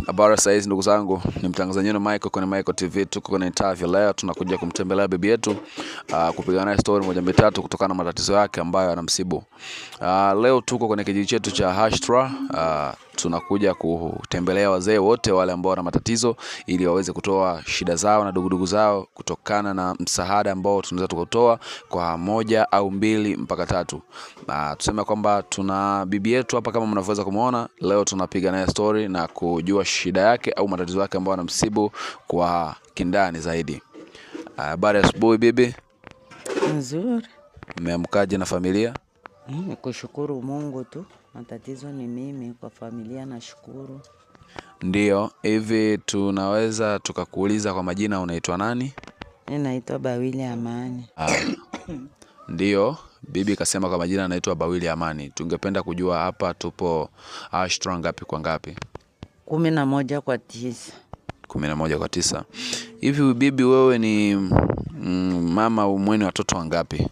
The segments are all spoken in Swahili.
Habari saizi ndugu zangu, ni mtangazaji wenu Michael kwenye Michael TV. Tuko kwenye interview leo, tunakuja kumtembelea bibi yetu, kupiga naye story moja mitatu kutokana na matatizo yake ambayo anamsibu. Leo tuko kwenye kijiji chetu cha Hashtra. Tunakuja kutembelea wazee wote wale ambao wana matatizo ili waweze kutoa shida zao na dugudugu zao kutokana na msaada ambao tunaweza tukatoa kwa moja au mbili mpaka tatu. Tuseme kwamba tuna bibi yetu hapa kama mnavyoweza kumuona. Leo tunapiga naye story na kujua shida yake au matatizo yake ambayo anamsibu kwa kindani zaidi. Habari ya asubuhi bibi. Nzuri. Mmeamkaje na familia? Kushukuru Mungu tu. Matatizo ni mimi, kwa familia nashukuru. Ndio, hivi tunaweza tukakuuliza kwa majina, unaitwa nani? Naitwa Bawili Amani. Ndio, bibi kasema kwa majina anaitwa Bawili Amani. Tungependa kujua hapa tupo Hashtra ngapi kwa ngapi? 11 kwa 9. 11 kwa 9. Hivi bibi wewe ni mama mwenye watoto wangapi?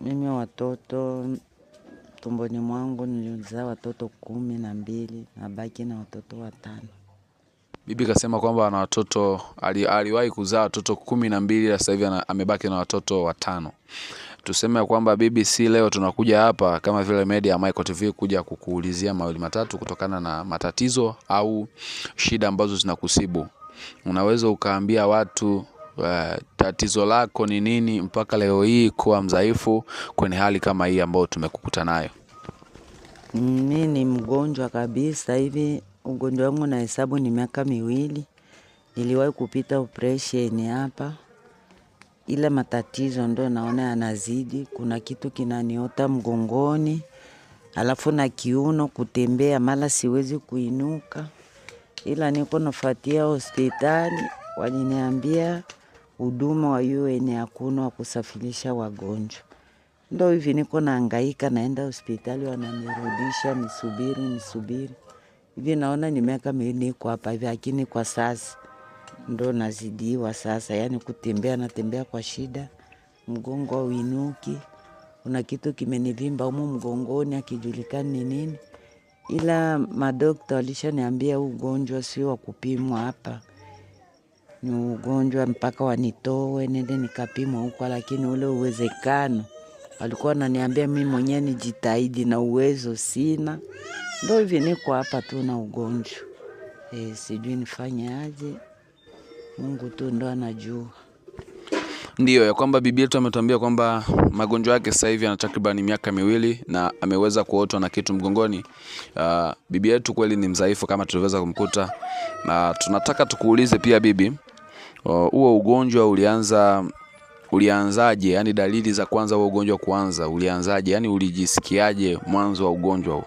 Mimi watoto tumboni mwangu nilizaa watoto 12, nabaki na watoto 5. Bibi kasema kwamba ana watoto, aliwahi kuzaa watoto 12, sasa hivi amebaki na watoto 5. Tuseme kwamba bibi, si leo tunakuja hapa kama vile media ya Michael TV kuja kukuulizia mawili matatu kutokana na matatizo au shida ambazo zinakusibu. Unaweza ukaambia watu tatizo lako ni nini mpaka leo hii kuwa mdhaifu kwenye hali kama hii ambayo tumekukuta nayo? Mimi ni mgonjwa kabisa hivi. Ugonjwa wangu na hesabu ni miaka 2. Niliwahi kupita operation hapa. Ile matatizo ndo naona yanazidi. Kuna kitu kinaniota mgongoni, alafu na kiuno, kutembea mara siwezi kuinuka. Ila niko nafuatia hospitali, waliniambia huduma wa UN hakuna wa kusafirisha wagonjwa. Ndo hivi niko nahangaika, naenda hospitali wananirudisha, nisubiri. Hivi naona ni miaka 2 niko hapa hivi, lakini kwa sasa ndo nazidiwa sasa. Yani kutembea natembea kwa shida, mgongo hauinuki. Kuna kitu kimenivimba humu mgongoni, hakijulikani ni nini. Ila madokta walishaniambia ugonjwa sio wa kupimwa hapa. Ni ugonjwa mpaka wanitoe nende nikapimwa huko, lakini ule uwezekano walikuwa wananiambia mimi mwenyewe nijitahidi, na uwezo sina. Ndio hivi niko hapa tu na ugonjwa. Sijui nifanye aje. Mungu tu ndo anajua. Ndio ya kwamba bibi yetu ametuambia kwamba magonjwa yake sasa hivi yana takriban miaka 2 na ameweza kuotwa na kitu mgongoni. Bibi yetu kweli ni mdhaifu kama tuliweza kumkuta. Na tunataka tukuulize pia bibi, huo ugonjwa ulianzaje? Yani dalili za kwanza huo ugonjwa kuanza ulianzaje? Yani ulijisikiaje mwanzo wa ugonjwa huu?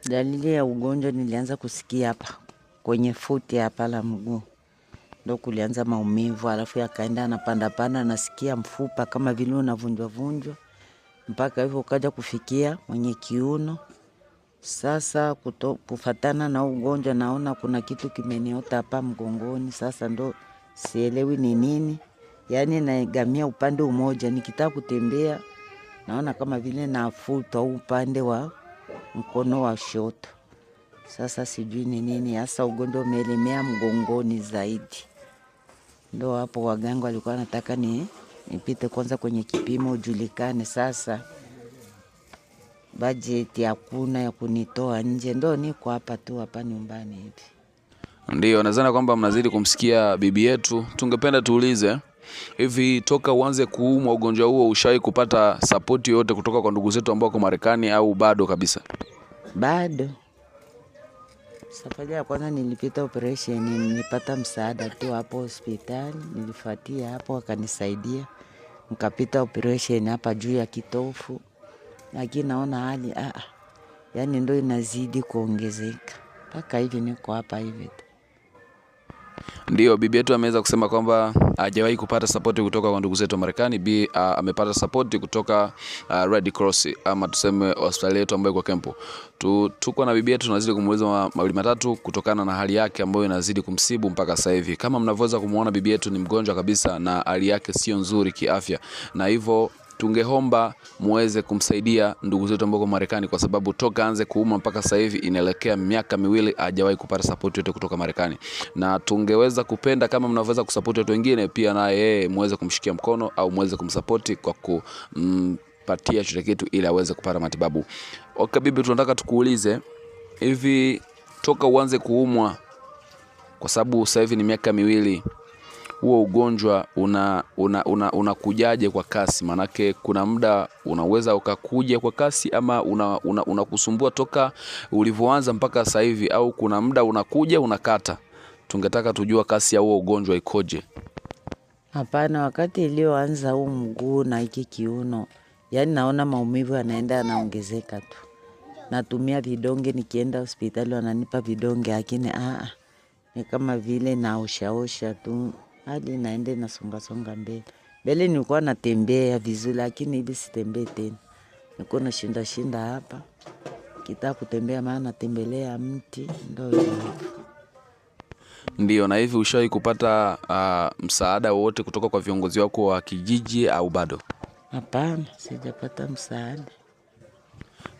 Dalili ya ugonjwa nilianza kusikia hapa kwenye futi hapa la mguu. Ndo kulianza maumivu, alafu yakaenda napanda, nasikia mfupa kama vile unavunjwa, mpaka hivyo ukaja kufikia mwenye kiuno. Sasa kufatana na ugonjwa naona kuna kitu kimeniota hapa mgongoni. Sasa ndo sielewi ni nini. Yani naegamia upande umoja, nikitaka kutembea naona kama vile nafuta upande wa mkono wa shoto. Sasa sijui ni nini hasa, ugonjwa umeelemea mgongoni zaidi. Ndo hapo waganga walikuwa wanataka nipite kwanza kwenye kipimo ujulikane. Sasa budget hakuna ya kunitoa nje, ndo niko hapa tu hapa nyumbani hivi. Ndio, nadhani kwamba mnazidi kumsikia bibi yetu. Tungependa tuulize, hivi toka uanze kuumwa ugonjwa huo ushawahi kupata support yote kutoka kwa ndugu zetu ambao wako Marekani au bado kabisa? Bado. Safari ya kwanza nilipita operation, nilipata msaada tu hapo hospitali, nilifuatia hapo wakanisaidia. Nikapita operation hapa juu ya kitofu. Lakini naona hali yani ndo inazidi kuongezeka. Mpaka hivi niko hapa hivi. Ndio, bibi yetu ameweza kusema kwamba hajawahi kupata support kutoka kwa ndugu zetu wa Marekani. Amepata support kutoka Red Cross, ama tuseme hospitali yetu ambayo iko Kempo. Tuko na bibi yetu, tunazidi kumuuliza mawili matatu kutokana na hali yake ambayo inazidi kumsibu mpaka sasa hivi. Kama mnavyoweza kumuona bibi yetu ni mgonjwa kabisa na hali yake sio nzuri kiafya. Na hivyo tungeomba muweze kumsaidia ndugu zetu ambao Marekani, kwa sababu toka anze kuuma mpaka sasa hivi inaelekea miaka miwili hajawahi kupata support yote kutoka Marekani. Na tungeweza kupenda kama mnaweza kusupport watu wengine pia, na yeye muweze kumshikia mkono au muweze kumsupport kwa kumpatia chochote kitu ili aweze kupata matibabu. Okay bibi, tunataka tukuulize hivi, toka uanze kuumwa, kwa sababu sasa hivi ni miaka miwili, huo ugonjwa unakujaje kwa kasi? Manake kuna muda unaweza ukakuja kwa kasi, ama unakusumbua toka ulivyoanza mpaka sasa hivi, au kuna muda unakuja unakata? Tungetaka tujua kasi ya huo ugonjwa ikoje. Hapana, wakati ilioanza huu mguu na hiki kiuno, yani naona maumivu yanaenda yanaongezeka tu. Natumia vidonge, nikienda hospitali wananipa vidonge, lakini ni kama vile naoshaosha tu, hadi naende nasonga mbele. Mbele nilikuwa natembea vizuri, lakini hivi sitembei tena. Niko nashinda hapa. Kitaka kutembea maana natembelea mti, ndio hivyo. Ndio. Na hivi ushawahi kupata msaada wote kutoka kwa viongozi wako wa kijiji au bado? Hapana, sijapata msaada.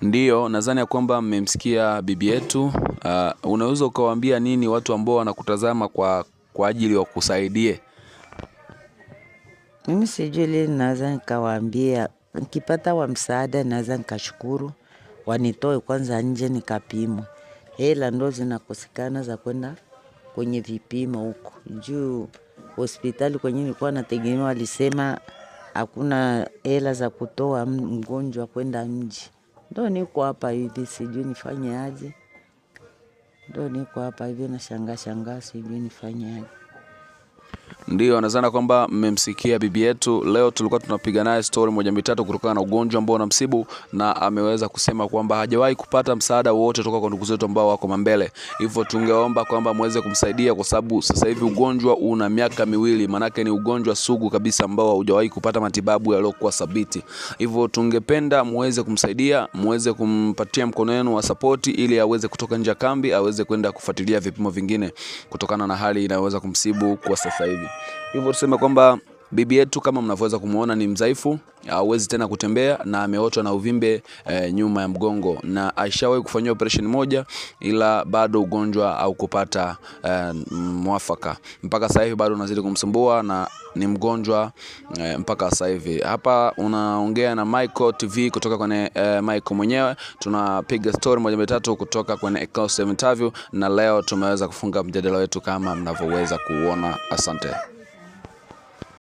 Ndio, nadhani ya kwamba mmemsikia bibi yetu. Unaweza ukawaambia nini watu ambao wanakutazama kwa ajili ya kusaidie? Mimi sijui lini naweza nikawaambia. Nikipata wa msaada naweza nikashukuru, wanitoe kwanza nje nikapimwe. Hela ndo zinakosekana za kwenda kwenye vipimo huko. Juu hospitali kwenye nilikuwa nategemea walisema hakuna hela za kutoa mgonjwa kwenda mji. Ndo niko hapa hivi sijui nifanye aje. Ndo niko hapa hivi nashangaa sijui nifanye aje. Ndio, nadhani kwamba mmemsikia bibi yetu. Leo tulikuwa tunapiga naye story moja mitatu kutokana na ugonjwa ambao unamsibu, na ameweza kusema kwamba hajawahi kupata msaada wote kutoka kwa ndugu zetu ambao wako mbele. Hivyo tungeomba kwamba muweze kumsaidia, kwa sababu sasa hivi ugonjwa una miaka miwili, manake ni ugonjwa sugu kabisa ambao haujawahi kupata matibabu yaliyokuwa thabiti. Hivyo tungependa muweze kumsaidia, muweze kumpatia mkono wenu wa support ili aweze kutoka nje ya kambi, aweze kwenda kufuatilia vipimo vingine kutokana na hali inayoweza kumsibu kwa sasa hivi. Hivyo tuseme kwamba bibi yetu kama mnavyoweza kumuona ni mdhaifu, hawezi tena kutembea na ameotwa na uvimbe nyuma ya mgongo, na aishawahi kufanywa operation moja, ila bado ugonjwa au kupata mwafaka. Mpaka sasa hivi bado unazidi kumsumbua na ni mgonjwa mpaka sasa hivi. Hapa unaongea na Michael TV kutoka kwenye Michael mwenyewe. Tunapiga story moja mitatu kutoka kwenye exclusive interview, na leo tumeweza kufunga mjadala wetu kama mnavyoweza kuona. Asante.